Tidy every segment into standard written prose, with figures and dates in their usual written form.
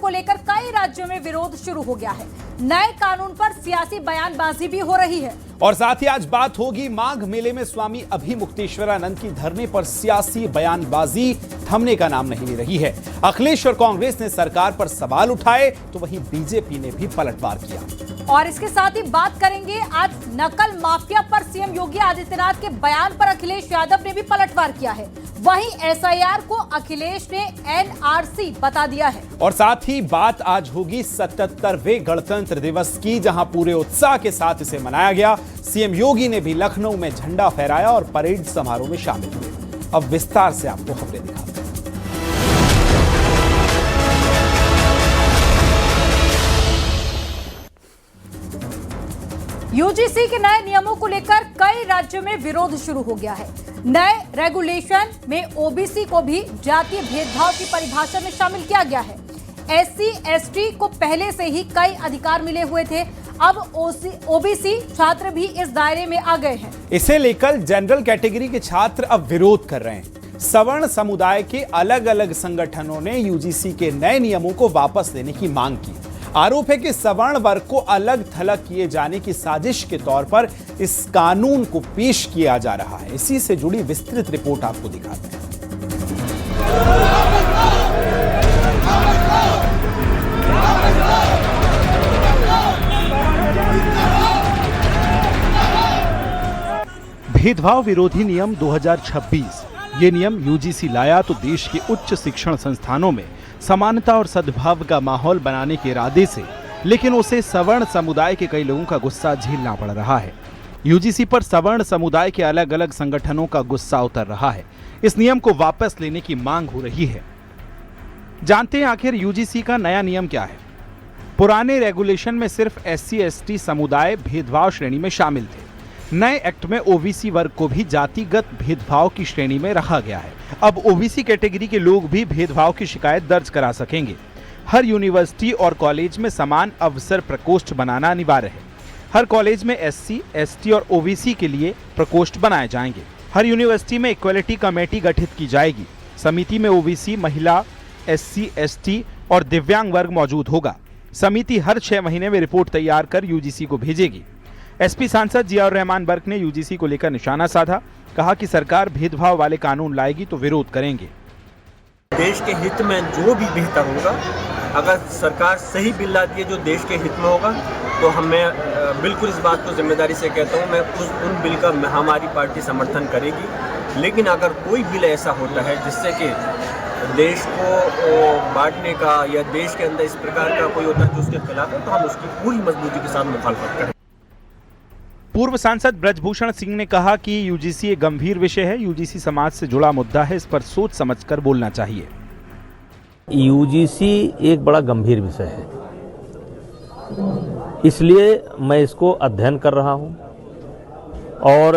को लेकर कई राज्यों में विरोध शुरू हो गया है। नए कानून पर सियासी बयानबाजी भी हो रही है। और साथ ही आज बात होगी माघ मेले में स्वामी अभिमुक्तेश्वरानंद की धरने पर सियासी बयानबाजी थमने का नाम नहीं ले रही है। अखिलेश और कांग्रेस ने सरकार पर सवाल उठाए तो वहीं बीजेपी ने भी पलटवार किया। और इसके साथ ही बात करेंगे आज नकल माफिया पर सीएम योगी आदित्यनाथ के बयान पर अखिलेश यादव ने भी पलटवार किया है। वहीं एसआईआर को अखिलेश ने एनआरसी बता दिया है। और साथ ही बात आज होगी 77वें गणतंत्र दिवस की, जहां पूरे उत्साह के साथ इसे मनाया गया। सीएम योगी ने भी लखनऊ में झंडा फहराया और परेड समारोह में शामिल हुए। अब विस्तार से आपको खबरें दिखाते हैं। यूजीसी के नए नियमों को लेकर कई राज्यों में विरोध शुरू हो गया है। नए रेगुलेशन में ओबीसी को भी जातीय भेदभाव की परिभाषा में शामिल किया गया है। एससी एसटी को पहले से ही कई अधिकार मिले हुए थे, अब ओबीसी छात्र भी इस दायरे में आ गए हैं। इसे लेकर जनरल कैटेगरी के छात्र अब विरोध कर रहे हैं। सवर्ण समुदाय के अलग अलग संगठनों ने यूजीसी के नए नियमों को वापस लेने की मांग की। आरोप है कि सवर्ण वर्ग को अलग थलग किए जाने की साजिश के तौर पर इस कानून को पेश किया जा रहा है। इसी से जुड़ी विस्तृत रिपोर्ट आपको दिखाते हैं। भेदभाव विरोधी नियम 2026। ये नियम यूजीसी लाया तो देश के उच्च शिक्षण संस्थानों में समानता और सद्भाव का माहौल बनाने के इरादे से, लेकिन उसे सवर्ण समुदाय के कई लोगों का गुस्सा झेलना पड़ रहा है। यूजीसी पर सवर्ण समुदाय के अलग अलग संगठनों का गुस्सा उतर रहा है। इस नियम को वापस लेने की मांग हो रही है। जानते हैं आखिर यूजीसी का नया नियम क्या है। पुराने रेगुलेशन में सिर्फ एससी एसटी समुदाय भेदभाव श्रेणी में शामिल थे। नए एक्ट में ओबीसी वर्ग को भी जातिगत भेदभाव की श्रेणी में रखा गया है। अब ओबीसी कैटेगरी के लोग भी भेदभाव की शिकायत दर्ज करा सकेंगे। हर यूनिवर्सिटी और कॉलेज में समान अवसर प्रकोष्ठ बनाना अनिवार्य है। हर कॉलेज में एससी एसटी और ओबीसी के लिए प्रकोष्ठ बनाए जाएंगे। हर यूनिवर्सिटी में इक्वलिटी कमेटी गठित की जाएगी। समिति में ओबीसी, महिला, एससी एसटी और दिव्यांग वर्ग मौजूद होगा। समिति हर 6 महीने में रिपोर्ट तैयार कर यूजीसी को भेजेगी। एसपी सांसद जियाउर रहमान बर्क ने यूजीसी को लेकर निशाना साधा। कहा कि सरकार भेदभाव वाले कानून लाएगी तो विरोध करेंगे। देश के हित में जो भी बेहतर होगा, अगर सरकार सही बिल लाती है जो देश के हित में होगा, तो हमें बिल्कुल इस बात को जिम्मेदारी से कहता हूँ, मैं उन बिल का हमारी पार्टी समर्थन करेगी। लेकिन अगर कोई बिल ऐसा होता है जिससे कि देश को बांटने का या देश के अंदर इस प्रकार का कोई होता है जो उसके खिलाफ है, तो हम उसकी पूरी मजबूती के साथ मुखालफत करें। पूर्व सांसद ब्रजभूषण सिंह ने कहा कि यूजीसी एक गंभीर विषय है। यूजीसी समाज से जुड़ा मुद्दा है, इस पर सोच समझकर बोलना चाहिए। यूजीसी एक बड़ा गंभीर विषय है, इसलिए मैं इसको अध्ययन कर रहा हूं और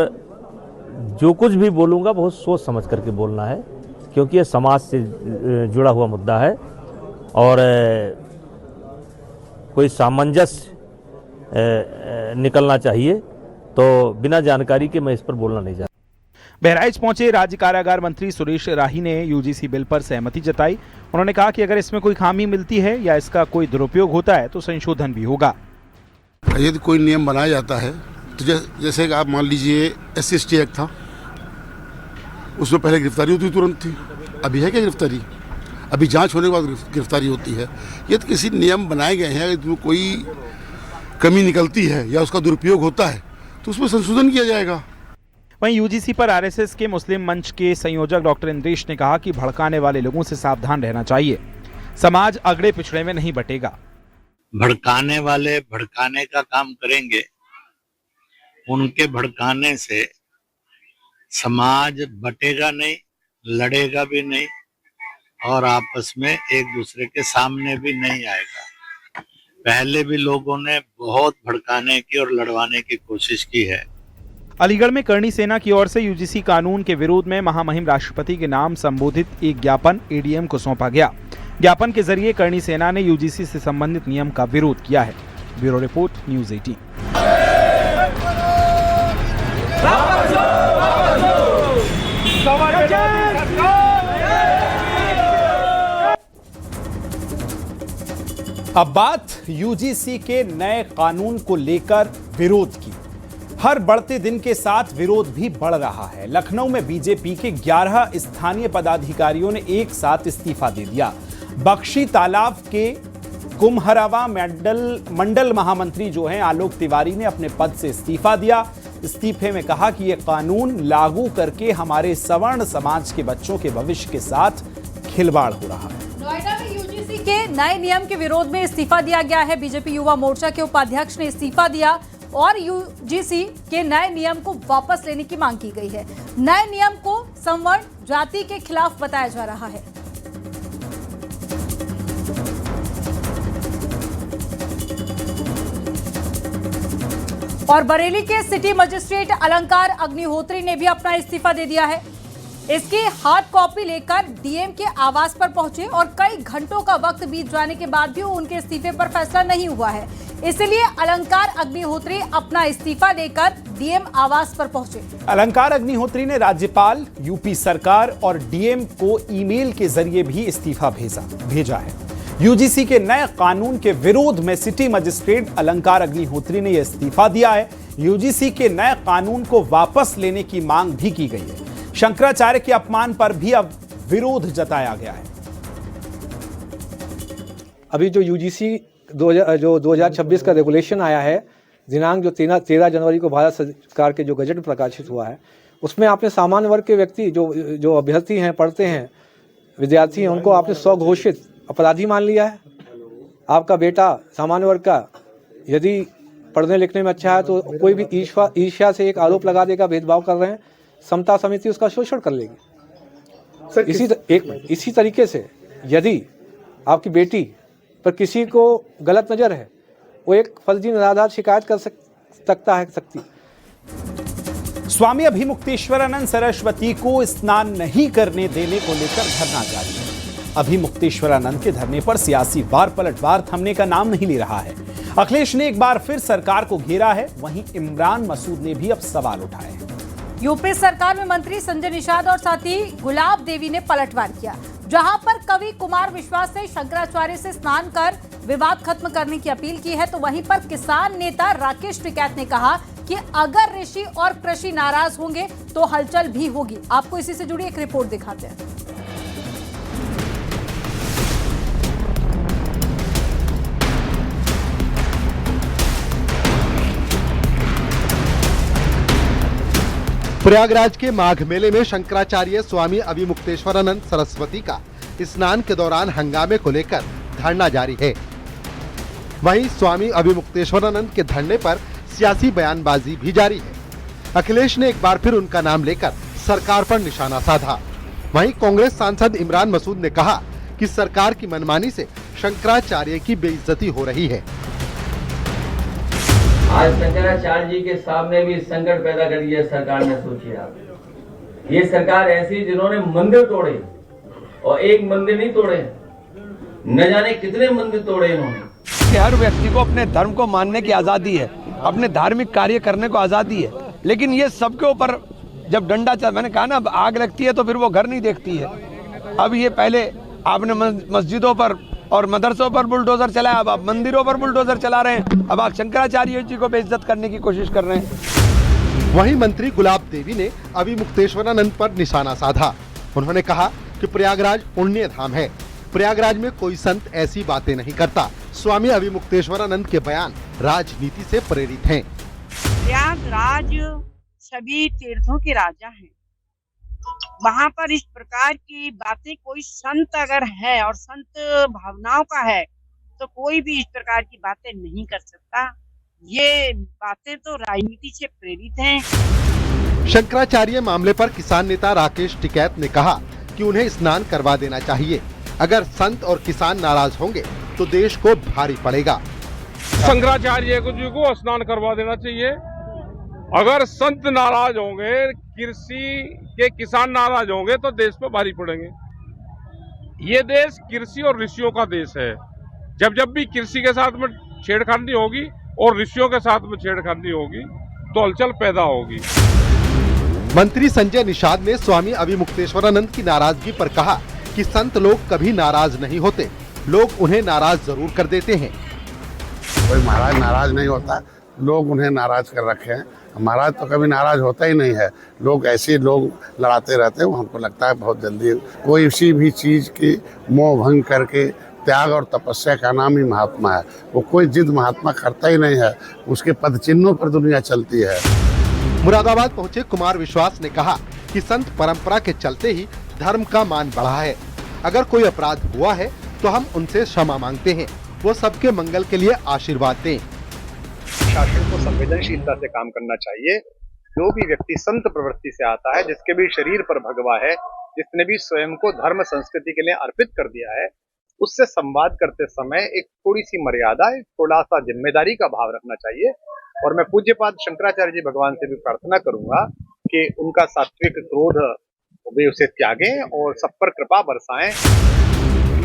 जो कुछ भी बोलूंगा बहुत सोच समझ करके बोलना है, क्योंकि ये समाज से जुड़ा हुआ मुद्दा है और कोई सामंजस्य निकलना चाहिए। तो बिना जानकारी के मैं इस पर बोलना नहीं चाहता। बहराइच पहुंचे राज्य कारागार मंत्री सुरेश राही ने यूजीसी बिल पर सहमति जताई। उन्होंने कहा कि अगर इसमें कोई खामी मिलती है या इसका कोई दुरुपयोग होता है तो संशोधन भी होगा। यदि कोई नियम बनाया जाता है तो जैसे कि आप मान लीजिए SC/ST एक्ट था, उसमें पहले गिरफ्तारी होती तुरंत थी। अभी है क्या गिरफ्तारी? अभी जांच होने के बाद गिरफ्तारी होती है। ये तो किसी नियम बनाए गए हैं, अगर कोई कमी निकलती है या उसका दुरुपयोग होता है तो उसमें संशोधन किया जाएगा। वहीं यूजीसी पर आरएसएस के मुस्लिम मंच के संयोजक डॉक्टर इंद्रेश ने कहा कि भड़काने वाले लोगों से सावधान रहना चाहिए। समाज अगड़े पिछड़े में नहीं बटेगा। भड़काने वाले भड़काने का काम करेंगे, उनके भड़काने से समाज बटेगा नहीं, लड़ेगा भी नहीं और आपस में एक दूसरे के सामने भी नहीं आएगा। पहले भी लोगों ने बहुत भड़काने की और लड़वाने की कोशिश की है। अलीगढ़ में करणी सेना की ओर से यूजीसी कानून के विरोध में महामहिम राष्ट्रपति के नाम संबोधित एक ज्ञापन एडीएम को सौंपा गया। ज्ञापन के जरिए करणी सेना ने यूजीसी से संबंधित नियम का विरोध किया है। Bureau report, news 18। अब बात यूजीसी के नए कानून को लेकर विरोध की। हर बढ़ते दिन के साथ विरोध भी बढ़ रहा है। लखनऊ में बीजेपी के 11 स्थानीय पदाधिकारियों ने एक साथ इस्तीफा दे दिया। बख्शी तालाब के कुम्हरावा मंडल महामंत्री जो हैं आलोक तिवारी ने अपने पद से इस्तीफा दिया। इस्तीफे में कहा कि यह कानून लागू करके हमारे सवर्ण समाज के बच्चों के भविष्य के साथ खिलवाड़ हो रहा है। नोएडा में यूजीसी के नए नियम के विरोध में इस्तीफा दिया गया है। बीजेपी युवा मोर्चा के उपाध्यक्ष ने इस्तीफा दिया और यूजीसी के नए नियम को वापस लेने की मांग की गई है। नए नियम को संवर्ण जाति के खिलाफ बताया जा रहा है। और बरेली के सिटी मजिस्ट्रेट अलंकार अग्निहोत्री ने भी अपना इस्तीफा दे दिया है। इसकी हार्ड कॉपी लेकर डीएम के आवास पर पहुंचे और कई घंटों का वक्त बीत जाने के बाद भी उनके इस्तीफे पर फैसला नहीं हुआ है। इसलिए अलंकार अग्निहोत्री अपना इस्तीफा लेकर डीएम आवास पर पहुंचे। अलंकार अग्निहोत्री ने राज्यपाल, यूपी सरकार और डीएम को ईमेल के जरिए भी इस्तीफा भेजा है। यूजीसी के नए कानून के विरोध में सिटी मजिस्ट्रेट अलंकार अग्निहोत्री ने यह इस्तीफा दिया है। यूजीसी के नए कानून को वापस लेने की मांग भी की गई है। शंकराचार्य के अपमान पर भी अब विरोध जताया गया है। अभी जो यूजीसी 2026 का रेगुलेशन आया है, दिनांक जो 13 जनवरी को भारत सरकार के जो गजट प्रकाशित हुआ है, उसमें आपने सामान्य वर्ग के व्यक्ति जो अभ्यर्थी हैं, पढ़ते हैं, विद्यार्थी हैं, उनको आपने स्वघोषित अपराधी मान लिया है। आपका बेटा सामान्य वर्ग का यदि पढ़ने लिखने में अच्छा है तो कोई भी ईर्ष्या से एक आरोप लगा देगा, भेदभाव कर रहे हैं, समता समिति उसका शोषण कर लेगी। इसी तरीके से यदि आपकी बेटी पर किसी को गलत नजर है, वो एक फर्जी निराधार शिकायत कर सकती। स्वामी अभिमुक्तेश्वरानंद सरस्वती को स्नान नहीं करने देने को लेकर धरना जारी है। अभिमुक्तेश्वरानंद के धरने पर सियासी वार पलटवार थमने का नाम नहीं ले रहा है। अखिलेश ने एक बार फिर सरकार को घेरा है, वहीं इमरान मसूद ने भी अब सवाल उठाए हैं। यूपी सरकार में मंत्री संजय निषाद और साथी गुलाब देवी ने पलटवार किया। जहां पर कवि कुमार विश्वास ने शंकराचार्य से स्नान कर विवाद खत्म करने की अपील की है, तो वहीं पर किसान नेता राकेश टिकैत ने कहा कि अगर ऋषि और कृषि नाराज होंगे तो हलचल भी होगी। आपको इसी से जुड़ी एक रिपोर्ट दिखाते हैं। प्रयागराज के माघ मेले में शंकराचार्य स्वामी अभिमुक्तेश्वरानंद सरस्वती का स्नान के दौरान हंगामे को लेकर धरना जारी है। वहीं स्वामी अभिमुक्तेश्वरानंद के धरने पर सियासी बयानबाजी भी जारी है। अखिलेश ने एक बार फिर उनका नाम लेकर सरकार पर निशाना साधा। वहीं कांग्रेस सांसद इमरान मसूद ने कहा कि सरकार की मनमानी से शंकराचार्य की बेइज्जती हो रही है। आज शंकराचार्य जी के सामने भी संकट पैदा कर दिया सरकार ने। सोचिए आप, ये सरकार ऐसी जिन्होंने मंदिर तोड़े, और एक मंदिर नहीं तोड़े, न जाने कितने मंदिर तोड़े इन्होंने। हर व्यक्ति को अपने धर्म को मानने की आजादी है, अपने धार्मिक कार्य करने को आजादी है, लेकिन ये सबके ऊपर जब डंडा चल, मैंने कहा ना, आग लगती है तो फिर वो घर नहीं देखती है। अब ये पहले आपने मस्जिदों पर और मदरसों पर बुलडोजर चलाया, अब आप मंदिरों पर बुलडोजर चला रहे हैं। अब आप शंकराचार्य जी को बेइज्जत करने की कोशिश कर रहे हैं। वहीं मंत्री गुलाब देवी ने अभिमुक्तेश्वरानंद पर निशाना साधा। उन्होंने कहा कि प्रयागराज पुण्य धाम है, प्रयागराज में कोई संत ऐसी बातें नहीं करता। स्वामी अभिमुक्तेश्वरानंद के बयान राजनीति से प्रेरित हैं। प्रयागराज सभी तीर्थों के राजा हैं। वहाँ पर इस प्रकार की बातें कोई संत अगर है और संत भावनाओं का है तो कोई भी इस प्रकार की बातें नहीं कर सकता। ये बातें तो राजनीति से प्रेरित हैं। शंकराचार्य मामले पर किसान नेता राकेश टिकैत ने कहा कि उन्हें स्नान करवा देना चाहिए। अगर संत और किसान नाराज होंगे तो देश को भारी पड़ेगा। शंकराचार्य जी को स्नान करवा देना चाहिए। अगर संत नाराज होंगे, कृषि के किसान नाराज होंगे तो देश पे भारी पड़ेंगे। ये देश कृषि और ऋषियों का देश है। जब भी कृषि के साथ में छेड़खानी होगी और ऋषियों के साथ में छेड़खानी होगी तो हलचल पैदा होगी। मंत्री संजय निषाद ने स्वामी अभिमुक्तेश्वरानंद की नाराजगी पर कहा कि संत लोग कभी नाराज नहीं होते, लोग उन्हें नाराज जरूर कर देते हैं। कोई महाराज नाराज नहीं होता, लोग उन्हें नाराज कर रखे हैं। महाराज तो कभी नाराज होता ही नहीं है, लोग ऐसे लोग लड़ाते रहते हैं। हमको लगता है बहुत जल्दी कोई किसी भी चीज़ की मोह भंग करके त्याग और तपस्या का नाम ही महात्मा है। वो कोई जिद महात्मा करता ही नहीं है, उसके पद चिन्हों पर दुनिया चलती है। मुरादाबाद पहुंचे कुमार विश्वास ने कहा कि संत परंपरा के चलते ही धर्म का मान बढ़ा है। अगर कोई अपराध हुआ है तो हम उनसे क्षमा मांगते हैं, वो सबके मंगल के लिए आशीर्वाद दें। शासन को संवेदनशीलता से काम करना चाहिए। जो भी व्यक्ति संत प्रवृत्ति से आता है, जिसके भी शरीर पर भगवा है, जिसने भी स्वयं को धर्म संस्कृति के लिए अर्पित कर दिया है, उससे संवाद करते समय एक थोड़ी सी मर्यादा, एक थोड़ा सा जिम्मेदारी का भाव रखना चाहिए। और मैं पूज्यपाद शंकराचार्य जी भगवान से भी प्रार्थना करूंगा कि उनका सात्विक क्रोध वे उसे त्यागें और सब पर कृपा बरसाएं।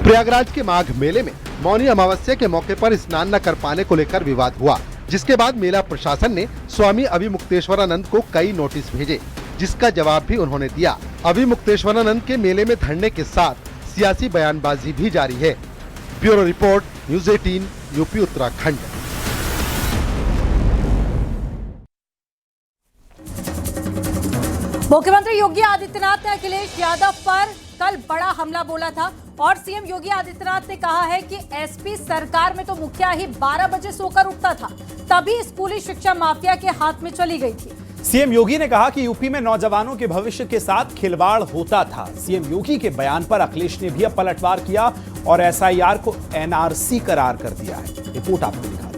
प्रयागराज के माघ मेले में मौनी अमावस्या के मौके पर स्नान न कर पाने को लेकर विवाद हुआ, जिसके बाद मेला प्रशासन ने स्वामी अभिमुक्तेश्वरानंद को कई नोटिस भेजे, जिसका जवाब भी उन्होंने दिया। अभिमुक्तेश्वरानंद के मेले में धरने के साथ सियासी बयानबाजी भी जारी है। Bureau report, news 18, UP Uttarakhand. मुख्यमंत्री योगी आदित्यनाथ ने अखिलेश यादव पर कल बड़ा हमला बोला था और सीएम योगी आदित्यनाथ ने कहा है कि एसपी सरकार में तो मुखिया ही 12 बजे सोकर उठता था, तभी स्कूली शिक्षा माफिया के हाथ में चली गई थी। सीएम योगी ने कहा कि यूपी में नौजवानों के भविष्य के साथ खिलवाड़ होता था। सीएम योगी के बयान पर अखिलेश ने भी अब पलटवार किया और एसआईआर को एनआरसी करार कर दिया है। रिपोर्ट आपको दिखाते हैं।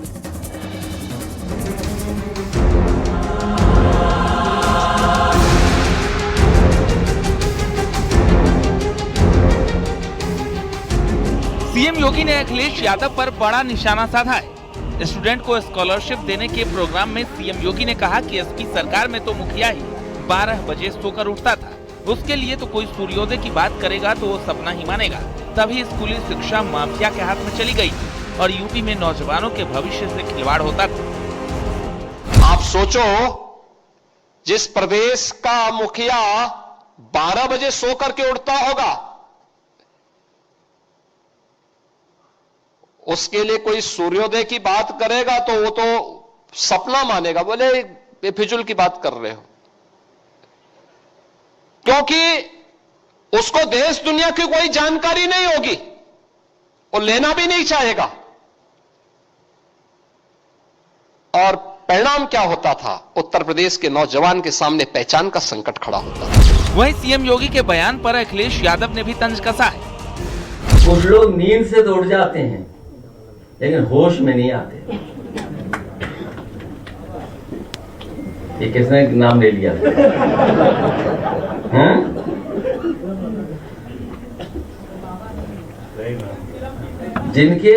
सीएम योगी ने अखिलेश यादव पर बड़ा निशाना साधा है। स्टूडेंट को स्कॉलरशिप देने के प्रोग्राम में सीएम योगी ने कहा कि एसपी सरकार में तो मुखिया ही 12 बजे सोकर उठता था, उसके लिए तो कोई सूर्योदय की बात करेगा तो वो सपना ही मानेगा। तभी स्कूली शिक्षा माफिया के हाथ में चली गई और यूपी में नौजवानों के भविष्य से खिलवाड़ होता था। आप सोचो, जिस प्रदेश का मुखिया 12 बजे सो करके उठता होगा, उसके लिए कोई सूर्योदय की बात करेगा तो वो तो सपना मानेगा, बोले बेफिजुल की बात कर रहे हो। क्योंकि उसको देश दुनिया की कोई जानकारी नहीं होगी, वो लेना भी नहीं चाहेगा। और परिणाम क्या होता था? उत्तर प्रदेश के नौजवान के सामने पहचान का संकट खड़ा होता था। वहीं सीएम योगी के बयान पर अखिलेश यादव ने भी तंज कसा है। कुछ लोग नींद से तो उठ जाते हैं लेकिन होश में नहीं आते। ये किसने नाम ले लिया? जिनके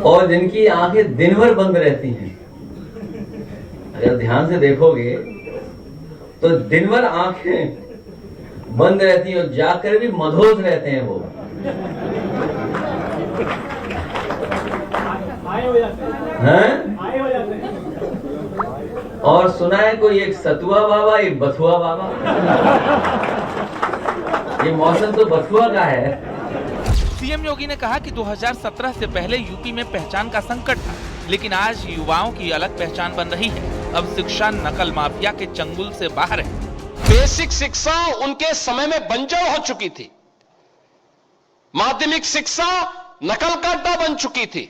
और जिनकी आंखें दिन भर बंद रहती हैं, अगर ध्यान से देखोगे तो दिन भर आंखें बंद रहती हैं और जाकर भी मधोस रहते हैं वो। और सुना है कोई एक सतुआ बाबा, एक बथुआ बाबा। ये मौसम तो बथुआ का है। सीएम योगी ने कहा कि 2017 से पहले यूपी में पहचान का संकट था, लेकिन आज युवाओं की अलग पहचान बन रही है। अब शिक्षा नकल माफिया के चंगुल से बाहर है। बेसिक शिक्षा उनके समय में बंजर हो चुकी थी, माध्यमिक शिक्षा नकल का अड्डा बन चुकी थी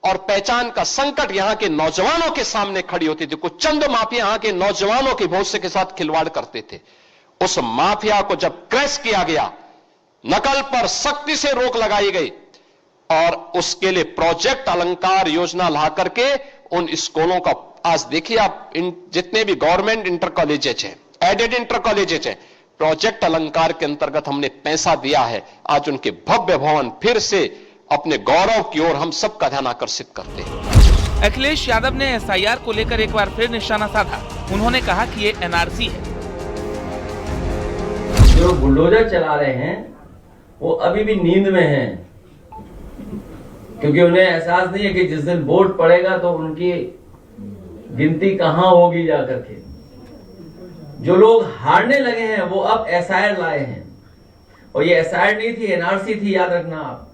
और पहचान का संकट यहां के नौजवानों के सामने खड़ी होती थी। कुछ चंद माफिया यहां के नौजवानों के भविष्य के साथ खिलवाड़ करते थे। उस माफिया को जब क्रैश किया गया, नकल पर सख्ती से रोक लगाई गई और उसके लिए प्रोजेक्ट अलंकार योजना ला करके उन स्कूलों का, आज देखिए आप, जितने भी गवर्नमेंट इंटर कॉलेजेस हैं, एडेड इंटर कॉलेजेस हैं, प्रोजेक्ट अलंकार के अंतर्गत हमने पैसा दिया है। आज उनके भव्य भवन फिर से अपने गौरव की ओर हम सबका ध्यान आकर्षित करते हैं। अखिलेश यादव ने एसआईआर को लेकर एक बार फिर निशाना साधा। उन्होंने कहा कि ये एनआरसी है। जो बुलडोजर चला रहे हैं वो अभी भी नींद में हैं, क्योंकि उन्हें एहसास नहीं है कि जिस दिन वोट पड़ेगा तो उनकी गिनती कहां होगी जाकर के। जो लोग हारने लगे हैं वो अब एसआईआर लाए हैं, और ये एसआईआर नहीं थी, एनआरसी थी, याद रखना आप।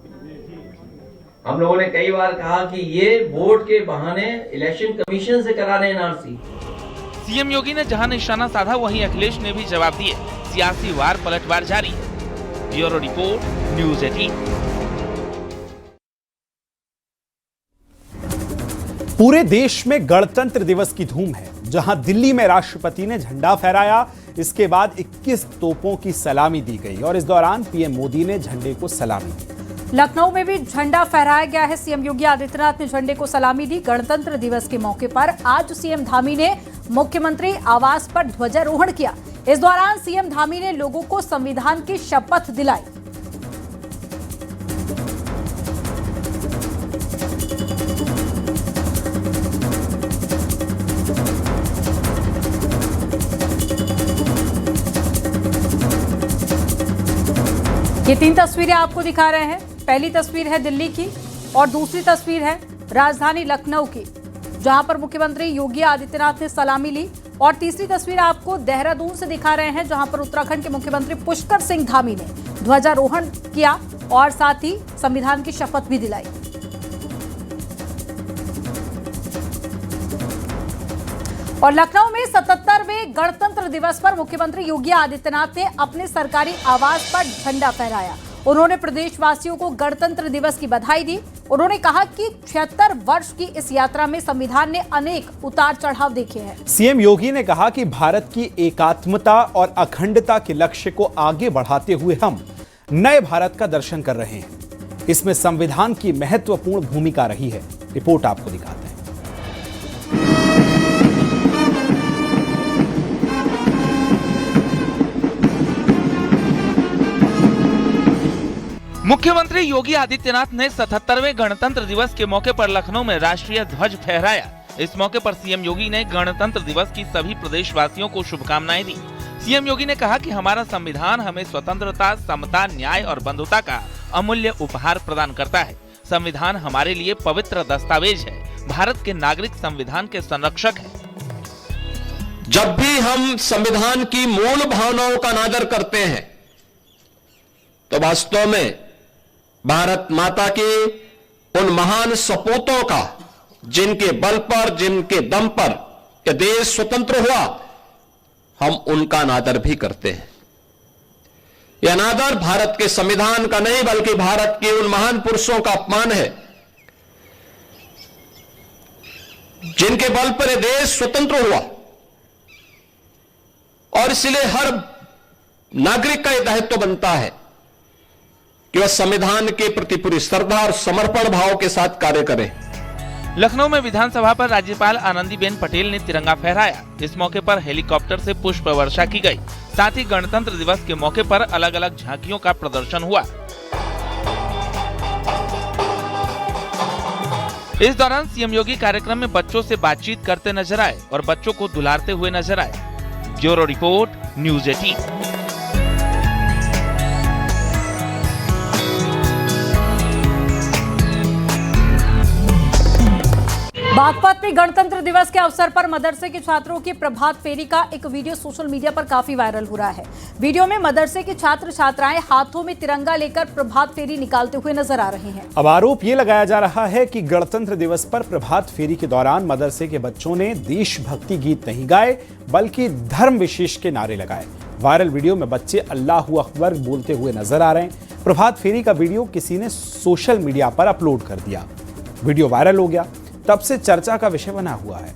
हम लोगों ने कई बार कहा कि ये वोट के बहाने इलेक्शन कमीशन से करा रहे एनआरसी। सीएम योगी ने जहां निशाना साधा वहीं अखिलेश ने भी जवाब दिए। सियासी वार पलटवार जारी है। Bureau report, news 18। पूरे देश में गणतंत्र दिवस की धूम है। जहां दिल्ली में राष्ट्रपति ने झंडा फहराया, इसके बाद 21 तोपों की सलामी दी गई और इस दौरान पीएम मोदी ने झंडे को सलामी दी। लखनऊ में भी झंडा फहराया गया है। सीएम योगी आदित्यनाथ ने झंडे को सलामी दी। गणतंत्र दिवस के मौके पर आज सीएम धामी ने मुख्यमंत्री आवास पर ध्वजारोहण किया। इस दौरान सीएम धामी ने लोगों को संविधान की शपथ दिलाई। ये 3 तस्वीरें आपको दिखा रहे हैं। पहली तस्वीर है दिल्ली की और दूसरी तस्वीर है राजधानी लखनऊ की, जहां पर मुख्यमंत्री योगी आदित्यनाथ ने सलामी ली, और तीसरी तस्वीर आपको देहरादून से दिखा रहे हैं, जहां पर उत्तराखंड के मुख्यमंत्री पुष्कर सिंह धामी ने ध्वजारोहण किया और साथ ही संविधान की शपथ भी दिलाई। और लखनऊ में 77वें गणतंत्र दिवस पर मुख्यमंत्री योगी आदित्यनाथ ने अपने सरकारी आवास पर झंडा फहराया। उन्होंने प्रदेशवासियों को गणतंत्र दिवस की बधाई दी। उन्होंने कहा कि 76 वर्ष की इस यात्रा में संविधान ने अनेक उतार चढ़ाव देखे हैं। सीएम योगी ने कहा कि भारत की एकात्मता और अखंडता के लक्ष्य को आगे बढ़ाते हुए हम नए भारत का दर्शन कर रहे हैं। इसमें संविधान की महत्वपूर्ण भूमिका रही है। रिपोर्ट आपको दिखाते हैं। मुख्यमंत्री योगी आदित्यनाथ ने 77वें गणतंत्र दिवस के मौके पर लखनऊ में राष्ट्रीय ध्वज फहराया। इस मौके पर सीएम योगी ने गणतंत्र दिवस की सभी प्रदेशवासियों को शुभकामनाएं दी। सीएम योगी ने कहा कि हमारा संविधान हमें स्वतंत्रता, समता, न्याय और बंधुता का अमूल्य उपहार प्रदान करता है। संविधान हमारे लिए पवित्र दस्तावेज है। भारत के नागरिक संविधान के संरक्षक है। जब भी हम संविधान की मूल भावनाओं का अनादर करते हैं तो वास्तव में भारत माता के उन महान सपूतों का, जिनके बल पर, जिनके दम पर यह देश स्वतंत्र हुआ, हम उनका अनादर भी करते हैं। यह अनादर भारत के संविधान का नहीं बल्कि भारत के उन महान पुरुषों का अपमान है जिनके बल पर यह देश स्वतंत्र हुआ। और इसलिए हर नागरिक का यह दायित्व बनता है कि वह संविधान के प्रति पूरी श्रद्धा और समर्पण भाव के साथ कार्य करे। लखनऊ में विधानसभा पर राज्यपाल आनंदीबेन पटेल ने तिरंगा फहराया। इस मौके पर हेलीकॉप्टर से पुष्प वर्षा की गई। साथ ही गणतंत्र दिवस के मौके पर अलग अलग झांकियों का प्रदर्शन हुआ। इस दौरान सीएम योगी कार्यक्रम में बच्चों से बातचीत करते नजर आए और बच्चों को दुलारते हुए नजर आए। Bureau report, news 18। बागपत में गणतंत्र दिवस के अवसर पर मदरसे के छात्रों की प्रभात फेरी का एक वीडियो सोशल मीडिया पर काफी वायरल हो रहा है। वीडियो में मदरसे के छात्र छात्राएं हाथों में तिरंगा लेकर प्रभात फेरी निकालते हुए नजर आ रहे हैं। अब आरोप ये लगाया जा रहा है कि गणतंत्र दिवस पर प्रभात फेरी के दौरान मदरसे के बच्चों ने देशभक्ति गीत नहीं गाए बल्कि धर्म विशेष के नारे लगाए। वायरल वीडियो में बच्चे अल्लाहू अकबर बोलते हुए नजर आ रहे हैं। प्रभात फेरी का वीडियो किसी ने सोशल मीडिया पर अपलोड कर दिया। वीडियो वायरल हो गया, तब से चर्चा का विषय बना हुआ है।